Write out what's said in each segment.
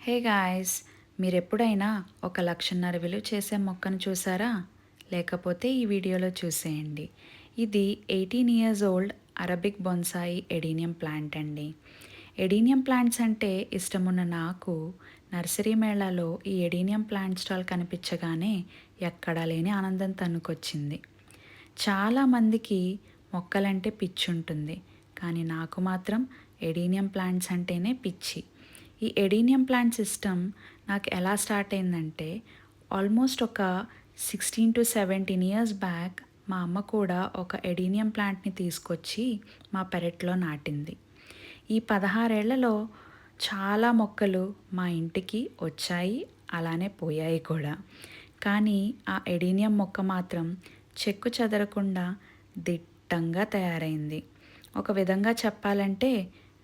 Hey guys, మీరెప్పుడైనా 1,50,000 విలువ చేసే మొక్కను చూసారా? లేకపోతే ఈ వీడియోలో చూసేయండి. ఇది 18 years old Arabic bonsai adenium plant అండి. ఎడీనియం ప్లాంట్స్ అంటే ఇష్టమున్న నాకు నర్సరీ మేళాలో ఈ ఎడీనియం ప్లాంట్ స్టాల్ కనిపించగానే ఎక్కడా లేని ఆనందం తన్నుకొచ్చింది. చాలామందికి మొక్కలంటే పిచ్చుంటుంది, కానీ నాకు మాత్రం ఎడీనియం ప్లాంట్స్ అంటేనే పిచ్చి. ఈ ఎడీనియం ప్లాంట్ సిస్టమ్ నాకు ఎలా స్టార్ట్ అయిందంటే, ఆల్మోస్ట్ ఒక 16 to 17 ఇయర్స్ బ్యాక్ మా అమ్మ కూడా ఒక ఎడీనియం ప్లాంట్ని తీసుకొచ్చి మా పెరట్లో నాటింది. ఈ 16 ఏళ్లలో చాలా మొక్కలు మా ఇంటికి వచ్చాయి, అలానే పోయాయి కూడా. కానీ ఆ ఎడీనియం మొక్క మాత్రం చెక్కు చెదరకుండా దిట్టంగా తయారైంది. ఒక విధంగా చెప్పాలంటే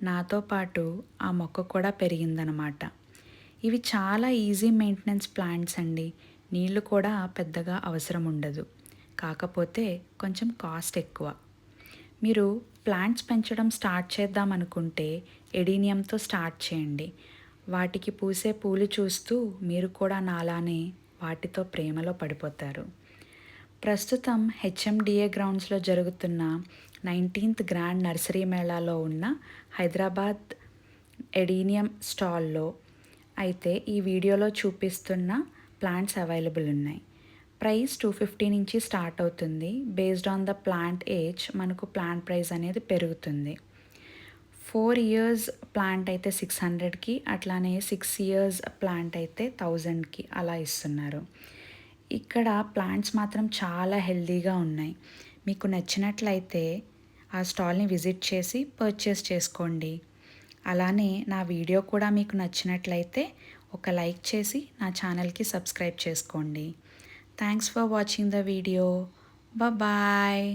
నాతో పాటు ఆ మొక్క కూడా పెరిగిందనమాట. ఇవి చాలా ఈజీ మెయింటెనెన్స్ ప్లాంట్స్ అండి. నీళ్లు కూడా పెద్దగా అవసరం ఉండదు. కాకపోతే కొంచెం కాస్ట్ ఎక్కువ. మీరు ప్లాంట్స్ పెంచడం స్టార్ట్ చేద్దాం అనుకుంటే ఎడీనియంతో స్టార్ట్ చేయండి. వాటికి పూసే పూలు చూస్తూ మీరు కూడా నాలానే వాటితో ప్రేమలో పడిపోతారు. ప్రస్తుతం హెచ్ఎండిఏ గ్రౌండ్స్లో జరుగుతున్న 19th గ్రాండ్ నర్సరీ మేళాలో ఉన్న హైదరాబాద్ ఎడీనియం స్టాల్లో అయితే ఈ వీడియోలో చూపిస్తున్న ప్లాంట్స్ అవైలబుల్ ఉన్నాయి. ప్రైస్ 250 నుంచి స్టార్ట్ అవుతుంది. Based on the plant age మనకు ప్లాంట్ ప్రైస్ అనేది పెరుగుతుంది. 4 ఇయర్స్ ప్లాంట్ అయితే 600కి, అట్లానే 6 ఇయర్స్ ప్లాంట్ అయితే 1000కి అలా ఇస్తున్నారు. ఇక్కడ ప్లాంట్స్ మాత్రం చాలా హెల్తీగా ఉన్నాయి. మీకు నచ్చినట్లయితే ఆ స్టాల్ని విజిట్ చేసి పర్చేస్ చేసుకోండి. అలానే నా వీడియో కూడా మీకు నచ్చినట్లయితే ఒక లైక్ చేసి నా ఛానల్కి సబ్స్క్రైబ్ చేసుకోండి. Thanks for watching the video. Bye.